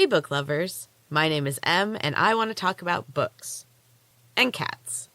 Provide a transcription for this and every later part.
Hey book lovers, my name is Em and I want to talk about books. And cats.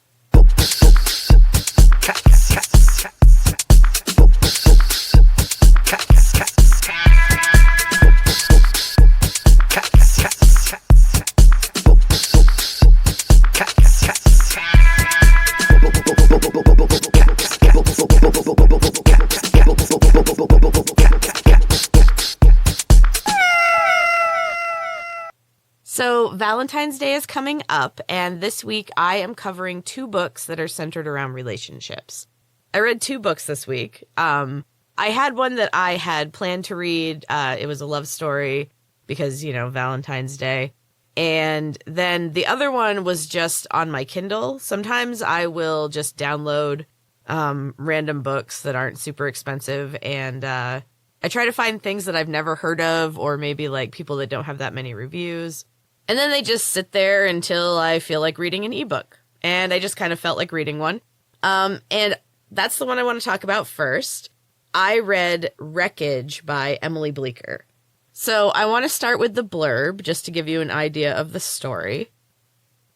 So Valentine's Day is coming up, and this week I am covering 2 books that are centered around relationships. I read 2 books this week. I had one that I had planned to read. It was a love story because, Valentine's Day. And then the other one was just on my Kindle. Sometimes I will just download random books that aren't super expensive, and I try to find things that I've never heard of, or maybe like people that don't have that many reviews. And then they just sit there until I feel like reading an ebook. And I just kind of felt like reading one. And that's the one I want to talk about first. I read Wreckage by Emily Bleeker. So I want to start with the blurb, just to give you an idea of the story.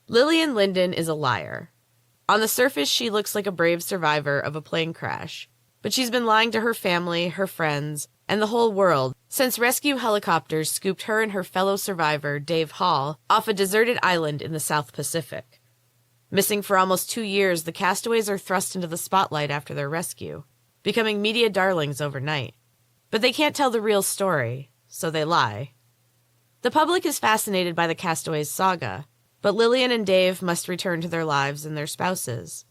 Lillian Linden is a liar. On the surface, she looks like a brave survivor of a plane crash. But she's been lying to her family, her friends, and the whole world since rescue helicopters scooped her and her fellow survivor, Dave Hall, off a deserted island in the South Pacific. Missing for almost 2 years, the castaways are thrust into the spotlight after their rescue, becoming media darlings overnight. But they can't tell the real story, so they lie. The public is fascinated by the castaways' saga, but Lillian and Dave must return to their lives and their spouses.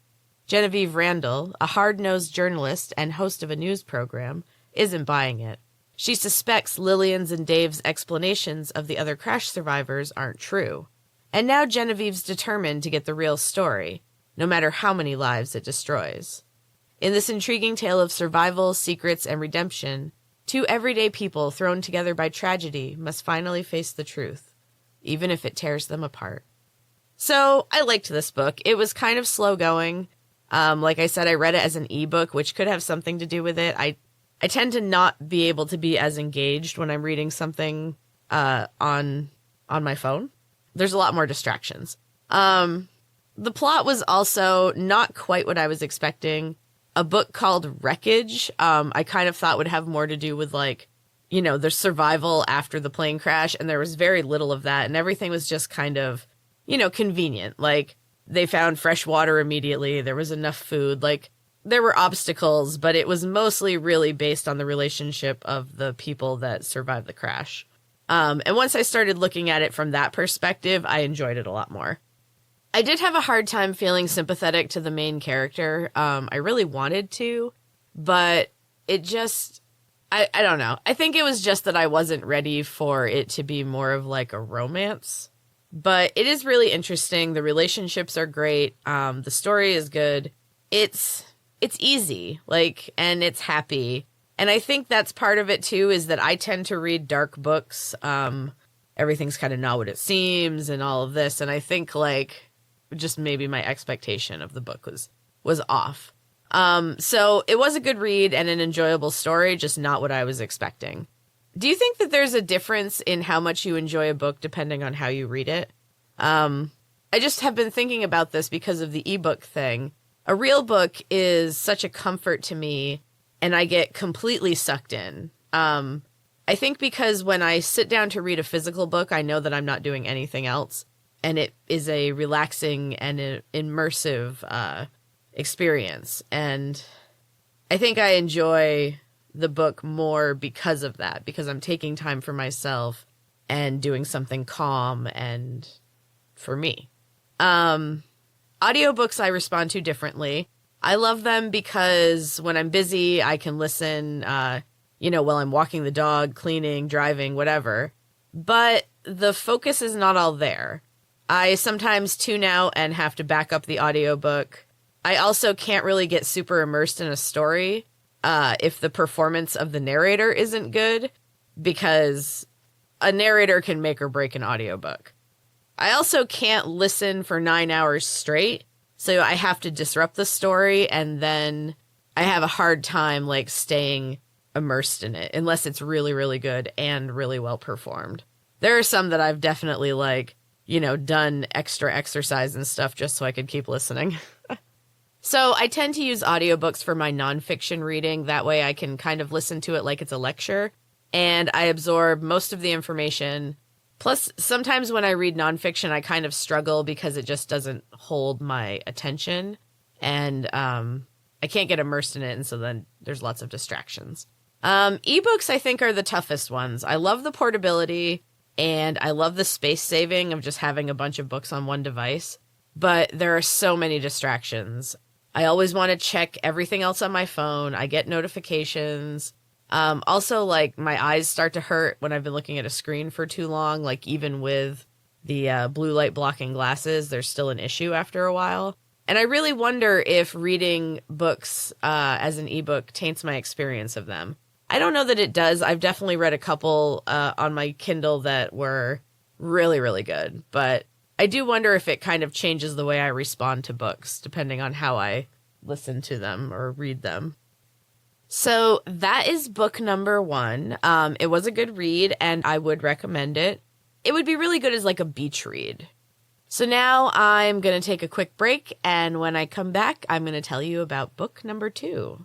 Genevieve Randall, a hard-nosed journalist and host of a news program, isn't buying it. She suspects Lillian's and Dave's explanations of the other crash survivors aren't true. And now Genevieve's determined to get the real story, no matter how many lives it destroys. In this intriguing tale of survival, secrets, and redemption, 2 everyday people thrown together by tragedy must finally face the truth, even if it tears them apart. So, I liked this book. It was kind of slow going. Like I said, I read it as an ebook, which could have something to do with it. I tend to not be able to be as engaged when I'm reading something on my phone. There's a lot more distractions. The plot was also not quite what I was expecting. A book called Wreckage, I kind of thought would have more to do with the survival after the plane crash, and there was very little of that, and everything was just kind of, convenient. Like, they found fresh water immediately, there was enough food, there were obstacles, but it was mostly really based on the relationship of the people that survived the crash. And once I started looking at it from that perspective, I enjoyed it a lot more. I did have a hard time feeling sympathetic to the main character. I really wanted to, but it just, I don't know. I think it was just that I wasn't ready for it to be more of like a romance. But it is really interesting. The relationships are great. The story is good. It's easy, and it's happy. And I think that's part of it, too, is that I tend to read dark books. Everything's kind of not what it seems and all of this. And I think, just maybe my expectation of the book was off. So it was a good read and an enjoyable story, just not what I was expecting. Do you think that there's a difference in how much you enjoy a book depending on how you read it? I just have been thinking about this because of the ebook thing. A real book is such a comfort to me, and I get completely sucked in. I think because when I sit down to read a physical book, I know that I'm not doing anything else, and it is a relaxing and immersive experience. And I think I enjoy the book more because of that, because I'm taking time for myself and doing something calm and for me. Audiobooks I respond to differently. I love them because when I'm busy, I can listen, while I'm walking the dog, cleaning, driving, whatever. But the focus is not all there. I sometimes tune out and have to back up the audiobook. I also can't really get super immersed in a story if the performance of the narrator isn't good, because a narrator can make or break an audiobook. I also can't listen for 9 hours straight, so I have to disrupt the story, and then I have a hard time staying immersed in it unless it's really, really good and really well performed. There are some that I've definitely like, done extra exercise and stuff just so I could keep listening. So I tend to use audiobooks for my nonfiction reading. That way I can kind of listen to it like it's a lecture, and I absorb most of the information. Plus, sometimes when I read nonfiction, I kind of struggle because it just doesn't hold my attention, and I can't get immersed in it, and so then there's lots of distractions. Ebooks, I think, are the toughest ones. I love the portability, and I love the space saving of just having a bunch of books on one device, but there are so many distractions. I always want to check everything else on my phone. I get notifications. Also, like, my eyes start to hurt when I've been looking at a screen for too long. Like, even with the blue light blocking glasses, there's still an issue after a while. And I really wonder if reading books as an ebook taints my experience of them. I don't know that it does. I've definitely read a couple on my Kindle that were really, really good. But I do wonder if it kind of changes the way I respond to books, depending on how I listen to them or read them. So that is book number 1. It was a good read, and I would recommend it. It would be really good as like a beach read. So now I'm going to take a quick break, and when I come back, I'm going to tell you about book number 2.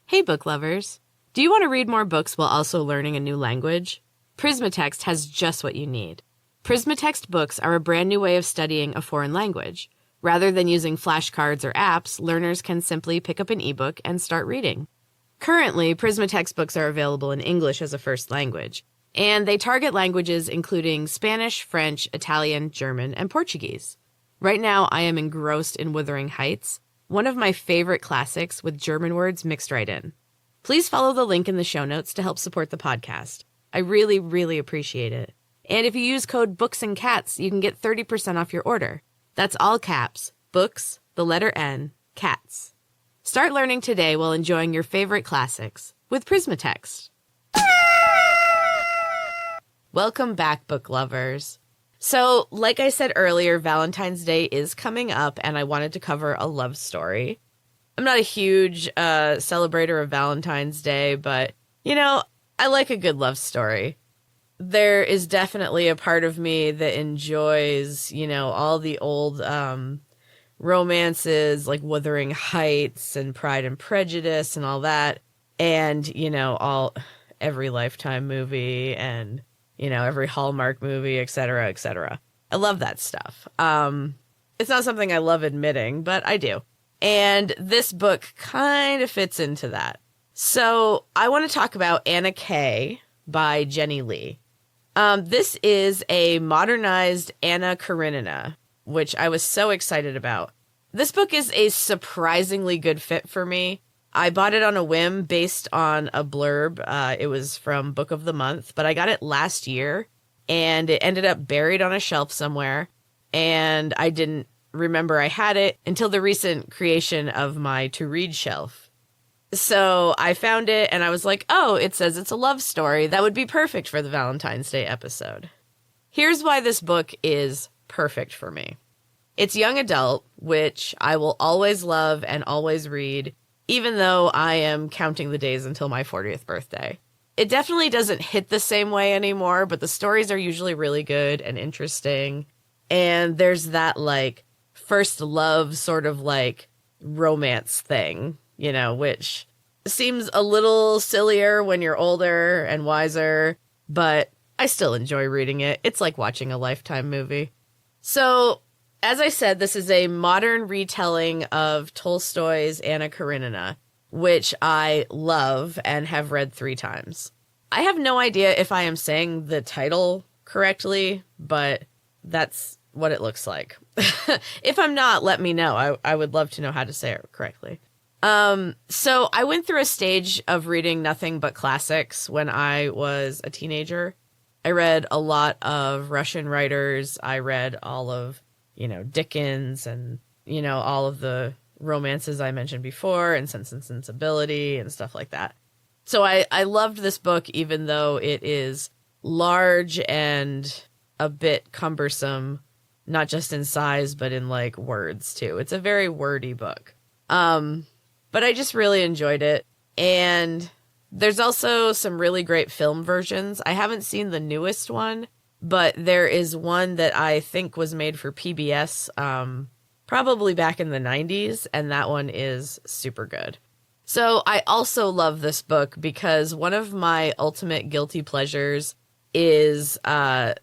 Hey, book lovers. Do you want to read more books while also learning a new language? Prismatext has just what you need. Prismatext books are a brand new way of studying a foreign language. Rather than using flashcards or apps, learners can simply pick up an ebook and start reading. Currently, Prismatext books are available in English as a first language, and they target languages including Spanish, French, Italian, German, and Portuguese. Right now, I am engrossed in Wuthering Heights, one of my favorite classics with German words mixed right in. Please follow the link in the show notes to help support the podcast. I really, really appreciate it. And if you use code BOOKSANDCATS, you can get 30% off your order. That's all caps, books, the letter N, cats. Start learning today while enjoying your favorite classics with Prismatext. Welcome back, book lovers. So, like I said earlier, Valentine's Day is coming up, and I wanted to cover a love story. I'm not a huge celebrator of Valentine's Day, but, I like a good love story. There is definitely a part of me that enjoys, all the old romances like Wuthering Heights and Pride and Prejudice and all that. And, every Lifetime movie and, every Hallmark movie, et cetera, et cetera. I love that stuff. It's not something I love admitting, but I do. And this book kind of fits into that. So I want to talk about Anna Kay by Jenny Lee. This is a modernized Anna Karenina, which I was so excited about. This book is a surprisingly good fit for me. I bought it on a whim based on a blurb. It was from Book of the Month, but I got it last year, and it ended up buried on a shelf somewhere, and I didn't remember I had it until the recent creation of my to-read shelf. So I found it, and I was like, oh, it says it's a love story. That would be perfect for the Valentine's Day episode. Here's why this book is perfect for me. It's young adult, which I will always love and always read, even though I am counting the days until my 40th birthday. It definitely doesn't hit the same way anymore, but the stories are usually really good and interesting. And there's that, first love sort of, romance thing, which seems a little sillier when you're older and wiser, but I still enjoy reading it. It's like watching a Lifetime movie. So, as I said, this is a modern retelling of Tolstoy's Anna Karenina, which I love and have read 3 times. I have no idea if I am saying the title correctly, but that's what it looks like. If I'm not, let me know. I would love to know how to say it correctly. So I went through a stage of reading nothing but classics when I was a teenager. I read a lot of Russian writers. I read all of, Dickens and, all of the romances I mentioned before and Sense and Sensibility and stuff like that. So I loved this book, even though it is large and a bit cumbersome, not just in size, but in words too. It's a very wordy book. But I just really enjoyed it. And There's also some really great film versions. I haven't seen the newest one, but there is one that I think was made for PBS probably back in the 90s, and that one is super good. So I also love this book because one of my ultimate guilty pleasures is, the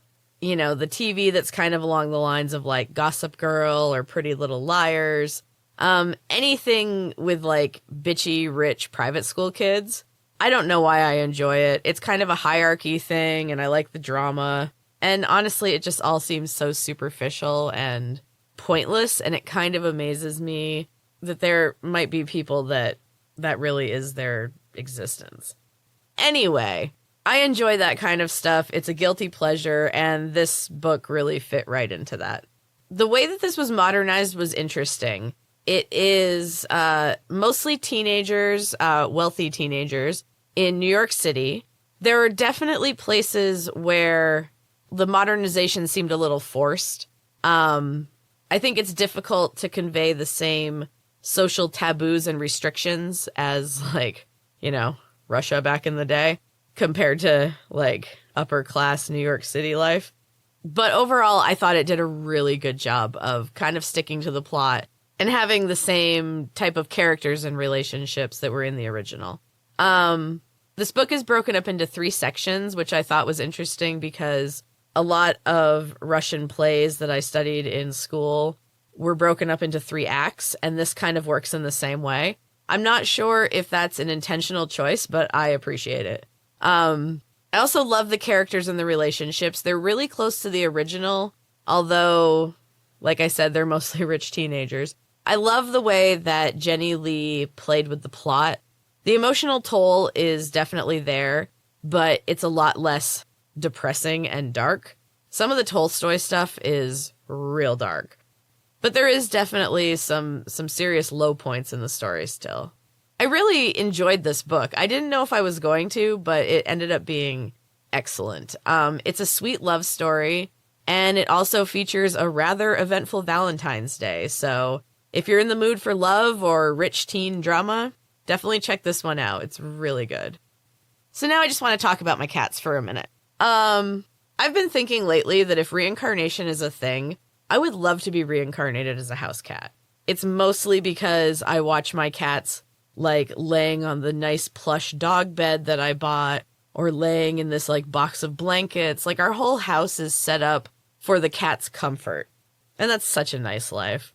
TV that's kind of along the lines of like Gossip Girl or Pretty Little Liars. Anything with like bitchy, rich private school kids. I don't know why I enjoy it. It's kind of a hierarchy thing, and I like the drama. And honestly, it just all seems so superficial and pointless, and it kind of amazes me that there might be people that really is their existence. Anyway, I enjoy that kind of stuff. It's a guilty pleasure, and this book really fit right into that. The way that this was modernized was interesting. It is mostly teenagers, wealthy teenagers, in New York City. There are definitely places where the modernization seemed a little forced. I think it's difficult to convey the same social taboos and restrictions as, like, Russia back in the day compared to, like, upper class New York City life. But overall, I thought it did a really good job of kind of sticking to the plot and having the same type of characters and relationships that were in the original. This book is broken up into 3 sections, which I thought was interesting because a lot of Russian plays that I studied in school were broken up into 3 acts, and this kind of works in the same way. I'm not sure if that's an intentional choice, but I appreciate it. I also love the characters and the relationships. They're really close to the original, although, like I said, they're mostly rich teenagers. I love the way that Jenny Lee played with the plot. The emotional toll is definitely there, but it's a lot less depressing and dark. Some of the Tolstoy stuff is real dark. But there is definitely some serious low points in the story still. I really enjoyed this book. I didn't know if I was going to, but it ended up being excellent. It's a sweet love story, and it also features a rather eventful Valentine's Day. So if you're in the mood for love or rich teen drama, definitely check this one out. It's really good. So now I just want to talk about my cats for a minute. I've been thinking lately that if reincarnation is a thing, I would love to be reincarnated as a house cat. It's mostly because I watch my cats like laying on the nice plush dog bed that I bought or laying in this like box of blankets. Like our whole house is set up for the cat's comfort. And that's such a nice life.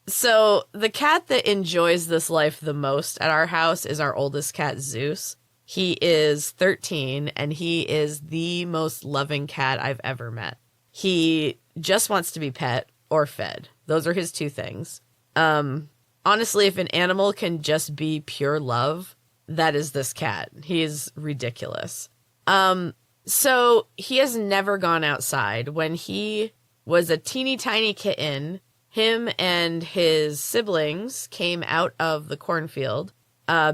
So the cat that enjoys this life the most at our house is our oldest cat, Zeus. He is 13, and he is the most loving cat I've ever met. He just wants to be pet or fed. Those are his 2 things. Honestly, if an animal can just be pure love, that is this cat. He is ridiculous. So he has never gone outside. When he was a teeny tiny kitten, him and his siblings came out of the cornfield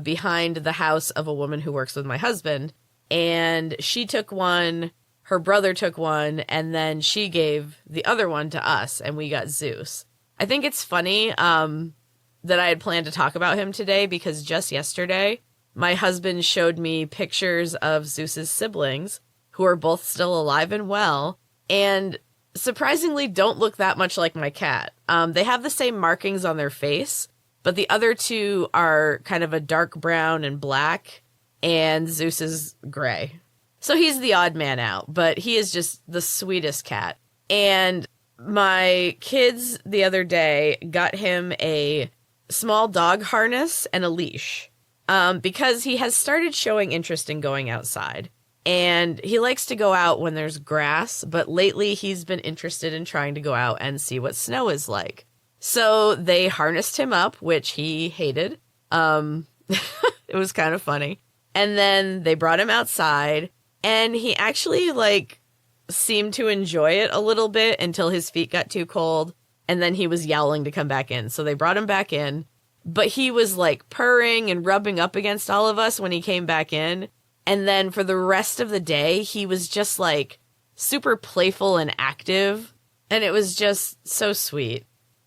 behind the house of a woman who works with my husband, and she took one, her brother took one, and then she gave the other one to us, and we got Zeus. I think it's funny that I had planned to talk about him today because just yesterday, my husband showed me pictures of Zeus's siblings, who are both still alive and well, and surprisingly don't look that much like my cat. They have the same markings on their face, but the other 2 are kind of a dark brown and black, and Zeus is gray. So he's the odd man out, but he is just the sweetest cat. And my kids the other day got him a small dog harness and a leash because he has started showing interest in going outside. And he likes to go out when there's grass, but lately he's been interested in trying to go out and see what snow is like. So they harnessed him up, which he hated. It was kind of funny. And then they brought him outside, and he actually, like, seemed to enjoy it a little bit until his feet got too cold, and then he was yowling to come back in. So they brought him back in, but he was, like, purring and rubbing up against all of us when he came back in. And then for the rest of the day, he was just, like, super playful and active, and it was just so sweet.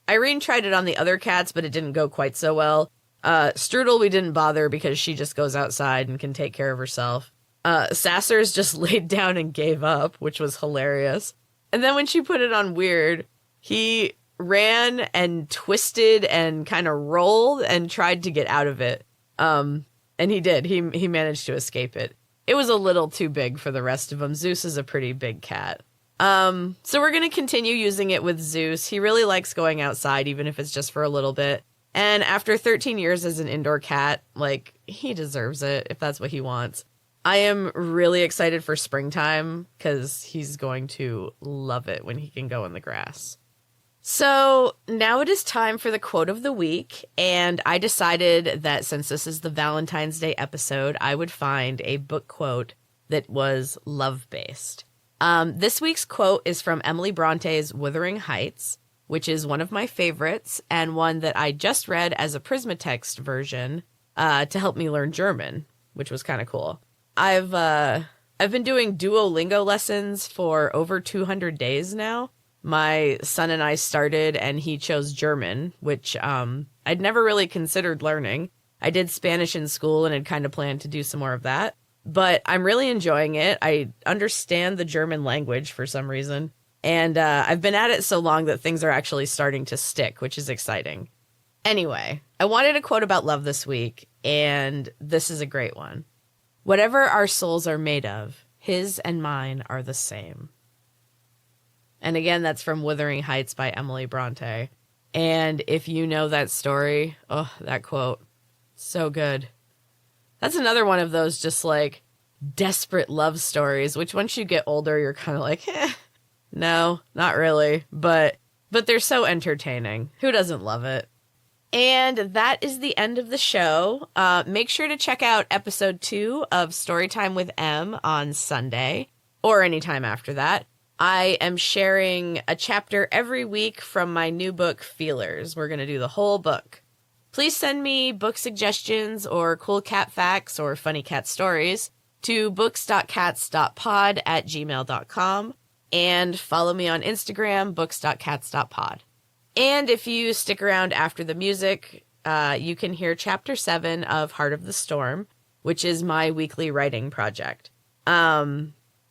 Irene tried it on the other cats, but it didn't go quite so well. Strudel, we didn't bother because she just goes outside and can take care of herself. Sassers just laid down and gave up, which was hilarious. And then when she put it on Weird, he ran and twisted and kind of rolled and tried to get out of it. And he did. He managed to escape it. It was a little too big for the rest of them. Zeus is a pretty big cat. So we're going to continue using it with Zeus. He really likes going outside, even if it's just for a little bit. And after 13 years as an indoor cat, like, he deserves it if that's what he wants. I am really excited for springtime because he's going to love it when he can go in the grass. So now it is time for the quote of the week, and I decided that since this is the Valentine's Day episode, I would find a book quote that was love-based. This week's quote is from Emily Bronte's Wuthering Heights, which is one of my favorites and one that I just read as a Prismatext version to help me learn German, which was kind of cool. I've been doing Duolingo lessons for over 200 days now. My son and I started, and he chose German, which I'd never really considered learning. I did Spanish in school and had kind of planned to do some more of that. But I'm really enjoying it. I understand the German language for some reason. And I've been at it so long that things are actually starting to stick, which is exciting. Anyway, I wanted a quote about love this week, and this is a great one. Whatever our souls are made of, his and mine are the same. And again, that's from Wuthering Heights by Emily Bronte. And if you know that story, oh, that quote, so good. That's another one of those just like desperate love stories, which once you get older, you're kind of like, no, not really. But they're so entertaining. Who doesn't love it? And that is the end of the show. Make sure to check out episode 2 of Storytime with Em on Sunday or anytime after that. I am sharing a chapter every week from my new book, Feelers. We're going to do the whole book. Please send me book suggestions or cool cat facts or funny cat stories to books.cats.pod@gmail.com and follow me on Instagram, books.cats.pod. And if you stick around after the music, you can hear Chapter 7 of Heart of the Storm, which is my weekly writing project.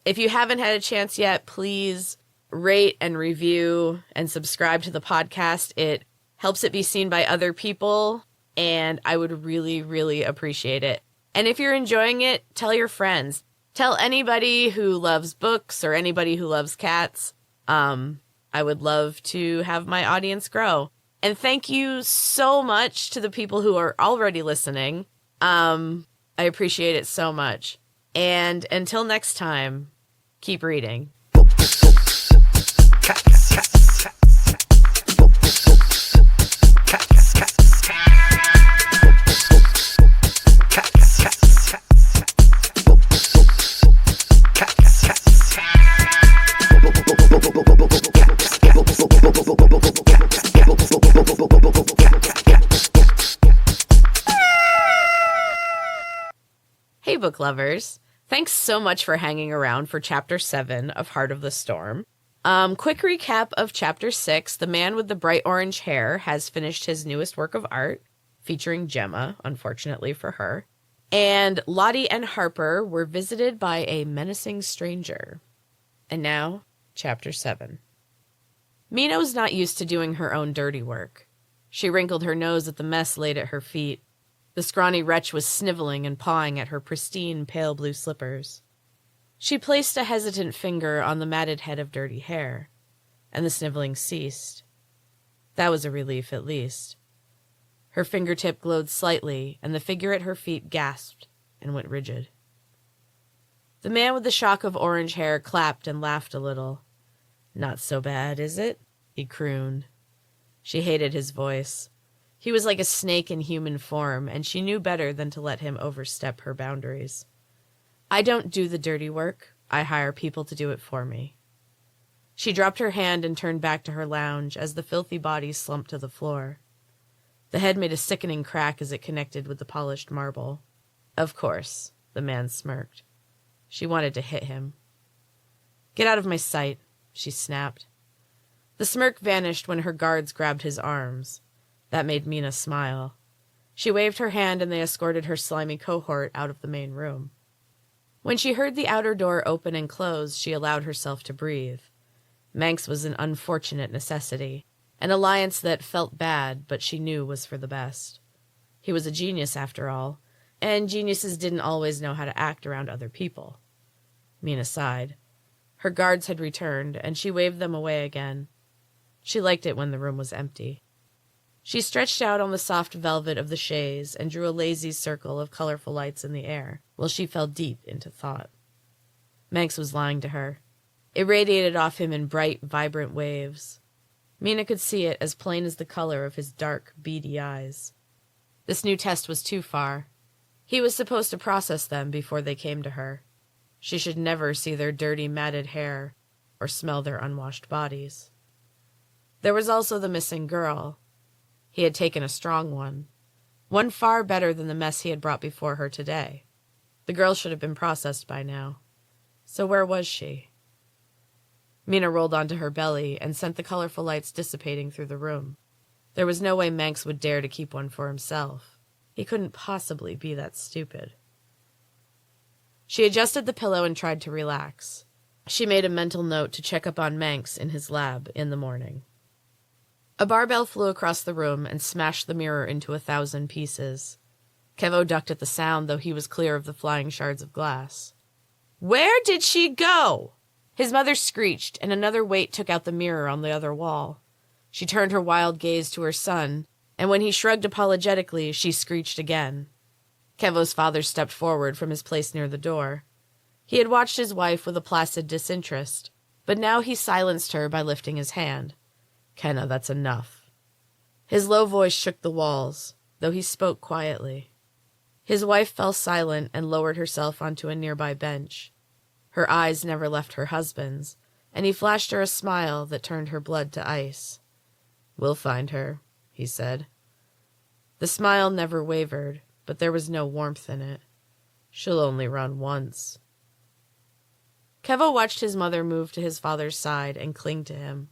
If you haven't had a chance yet, please rate and review and subscribe to the podcast. It helps it be seen by other people, and I would really, really appreciate it. And if you're enjoying it, tell your friends. Tell anybody who loves books or anybody who loves cats. I would love to have my audience grow. And thank you so much to the people who are already listening. I appreciate it so much. And until next time, keep reading. Hey, book lovers. Thanks so much for hanging around for Chapter 7 of Heart of the Storm. Quick recap of Chapter 6. The man with the bright orange hair has finished his newest work of art, featuring Gemma, unfortunately for her. And Lottie and Harper were visited by a menacing stranger. And now, Chapter 7. Mina was not used to doing her own dirty work. She wrinkled her nose at the mess laid at her feet. The scrawny wretch was sniveling and pawing at her pristine pale blue slippers. She placed a hesitant finger on the matted head of dirty hair, and the sniveling ceased. That was a relief, at least. Her fingertip glowed slightly, and the figure at her feet gasped and went rigid. The man with the shock of orange hair clapped and laughed a little. "Not so bad, is it?" he crooned. She hated his voice. He was like a snake in human form, and she knew better than to let him overstep her boundaries. "I don't do the dirty work. I hire people to do it for me." She dropped her hand and turned back to her lounge as the filthy body slumped to the floor. The head made a sickening crack as it connected with the polished marble. Of course, the man smirked. She wanted to hit him. "Get out of my sight," she snapped. The smirk vanished when her guards grabbed his arms. That made Mina smile. She waved her hand and they escorted her slimy cohort out of the main room. When she heard the outer door open and close, she allowed herself to breathe. Manx was an unfortunate necessity, an alliance that felt bad, but she knew was for the best. He was a genius, after all, and geniuses didn't always know how to act around other people. Mina sighed. Her guards had returned, and she waved them away again. She liked it when the room was empty. She stretched out on the soft velvet of the chaise and drew a lazy circle of colorful lights in the air, while she fell deep into thought. Manx was lying to her. It radiated off him in bright, vibrant waves. Mina could see it as plain as the color of his dark, beady eyes. This new test was too far. He was supposed to process them before they came to her. She should never see their dirty, matted hair or smell their unwashed bodies. There was also the missing girl. He had taken a strong one far better than the mess he had brought before her today. The girl should have been processed by now. So where was she? Mina rolled onto her belly and sent the colorful lights dissipating through the room. There was no way Manx would dare to keep one for himself. He couldn't possibly be that stupid. She adjusted the pillow and tried to relax. She made a mental note to check up on Manx in his lab in the morning. A barbell flew across the room and smashed the mirror into 1,000 pieces. Kevo ducked at the sound, though he was clear of the flying shards of glass. "Where did she go?" His mother screeched, and another weight took out the mirror on the other wall. She turned her wild gaze to her son, and when he shrugged apologetically, she screeched again. Kevo's father stepped forward from his place near the door. He had watched his wife with a placid disinterest, but now he silenced her by lifting his hand. "Kenna, that's enough." His low voice shook the walls, though he spoke quietly. His wife fell silent and lowered herself onto a nearby bench. Her eyes never left her husband's, and he flashed her a smile that turned her blood to ice. "We'll find her," he said. The smile never wavered, but there was no warmth in it. "She'll only run once." Kevo watched his mother move to his father's side and cling to him.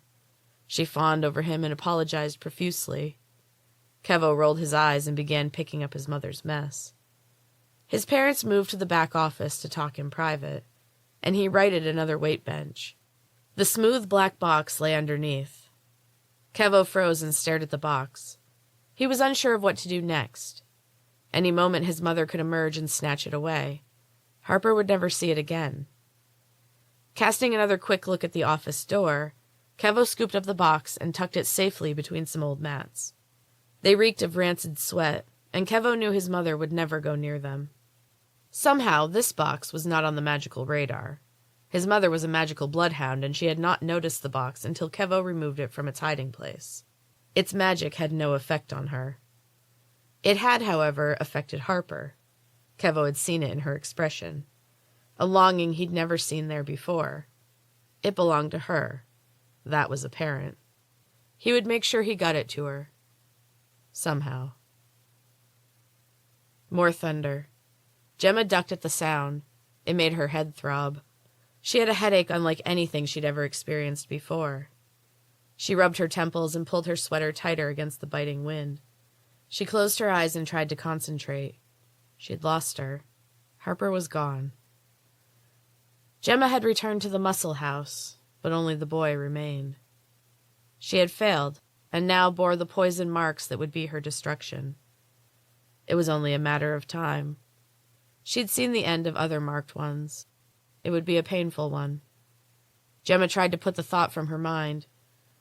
She fawned over him and apologized profusely. Kevo rolled his eyes and began picking up his mother's mess. His parents moved to the back office to talk in private, and he righted another weight bench. The smooth black box lay underneath. Kevo froze and stared at the box. He was unsure of what to do next. Any moment his mother could emerge and snatch it away. Harper would never see it again. Casting another quick look at the office door, Kevo scooped up the box and tucked it safely between some old mats. They reeked of rancid sweat, and Kevo knew his mother would never go near them. Somehow, this box was not on the magical radar. His mother was a magical bloodhound, and she had not noticed the box until Kevo removed it from its hiding place. Its magic had no effect on her. It had, however, affected Harper. Kevo had seen it in her expression. A longing he'd never seen there before. It belonged to her. That was apparent. He would make sure he got it to her. Somehow. More thunder. Gemma ducked at the sound. It made her head throb. She had a headache unlike anything she'd ever experienced before. She rubbed her temples and pulled her sweater tighter against the biting wind. She closed her eyes and tried to concentrate. She'd lost her. Harper was gone. Gemma had returned to the muscle house, but only the boy remained. She had failed, and now bore the poison marks that would be her destruction. It was only a matter of time. She'd seen the end of other marked ones. It would be a painful one. Gemma tried to put the thought from her mind.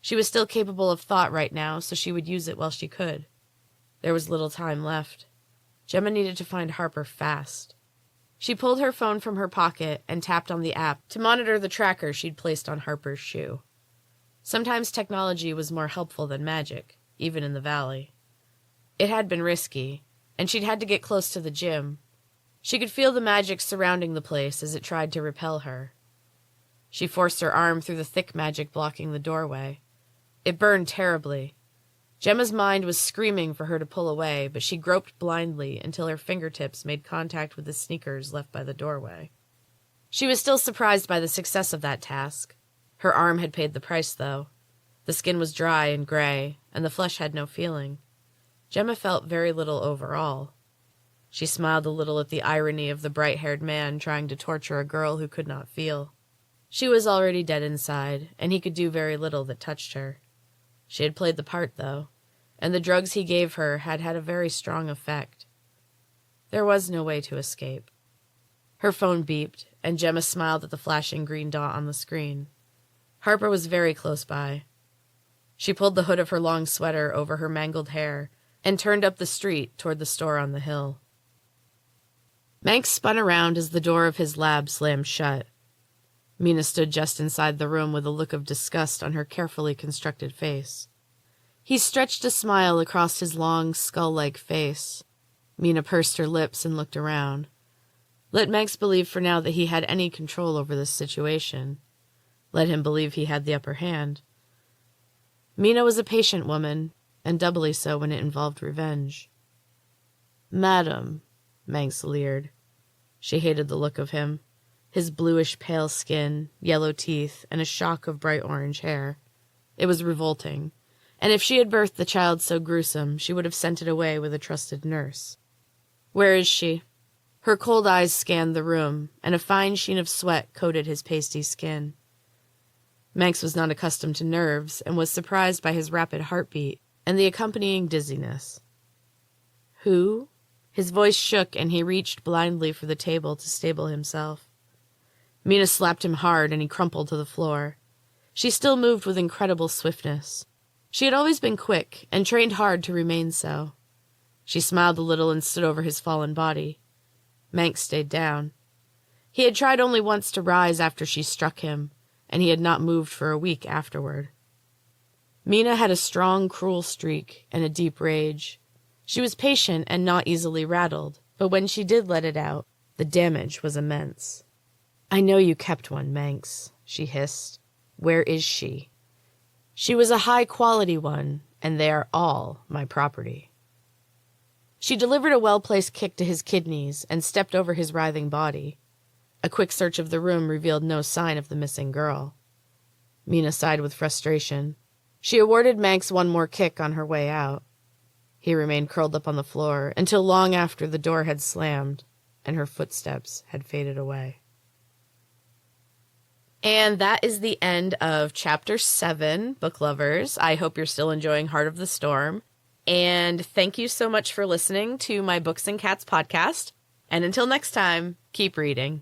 She was still capable of thought right now, so she would use it while she could. There was little time left. Gemma needed to find Harper fast. She pulled her phone from her pocket and tapped on the app to monitor the tracker she'd placed on Harper's shoe. Sometimes technology was more helpful than magic, even in the valley. It had been risky, and she'd had to get close to the gym. She could feel the magic surrounding the place as it tried to repel her. She forced her arm through the thick magic blocking the doorway. It burned terribly. Gemma's mind was screaming for her to pull away, but she groped blindly until her fingertips made contact with the sneakers left by the doorway. She was still surprised by the success of that task. Her arm had paid the price, though. The skin was dry and gray, and the flesh had no feeling. Gemma felt very little overall. She smiled a little at the irony of the bright-haired man trying to torture a girl who could not feel. She was already dead inside, and he could do very little that touched her. She had played the part, though, and the drugs he gave her had had a very strong effect. There was no way to escape. Her phone beeped, and Gemma smiled at the flashing green dot on the screen. Harper was very close by. She pulled the hood of her long sweater over her mangled hair and turned up the street toward the store on the hill. Manx spun around as the door of his lab slammed shut. Mina stood just inside the room with a look of disgust on her carefully constructed face. He stretched a smile across his long, skull-like face. Mina pursed her lips and looked around. Let Manx believe for now that he had any control over this situation. Let him believe he had the upper hand. Mina was a patient woman, and doubly so when it involved revenge. "Madam," Manx leered. She hated the look of him. His bluish-pale skin, yellow teeth, and a shock of bright orange hair. It was revolting, and if she had birthed the child so gruesome, she would have sent it away with a trusted nurse. "Where is she?" Her cold eyes scanned the room, and a fine sheen of sweat coated his pasty skin. Manx was not accustomed to nerves, and was surprised by his rapid heartbeat and the accompanying dizziness. "Who?" His voice shook, and he reached blindly for the table to stable himself. Mina slapped him hard, and he crumpled to the floor. She still moved with incredible swiftness. She had always been quick, and trained hard to remain so. She smiled a little and stood over his fallen body. Manx stayed down. He had tried only once to rise after she struck him, and he had not moved for a week afterward. Mina had a strong, cruel streak and a deep rage. She was patient and not easily rattled, but when she did let it out, the damage was immense. "I know you kept one, Manx," she hissed. "Where is she?" "She was a high-quality one, and they are all my property." She delivered a well-placed kick to his kidneys and stepped over his writhing body. A quick search of the room revealed no sign of the missing girl. Mina sighed with frustration. She awarded Manx one more kick on her way out. He remained curled up on the floor until long after the door had slammed and her footsteps had faded away. And that is the end of Chapter 7, book lovers. I hope you're still enjoying Heart of the Storm. And thank you so much for listening to my Books and Cats podcast. And until next time, keep reading.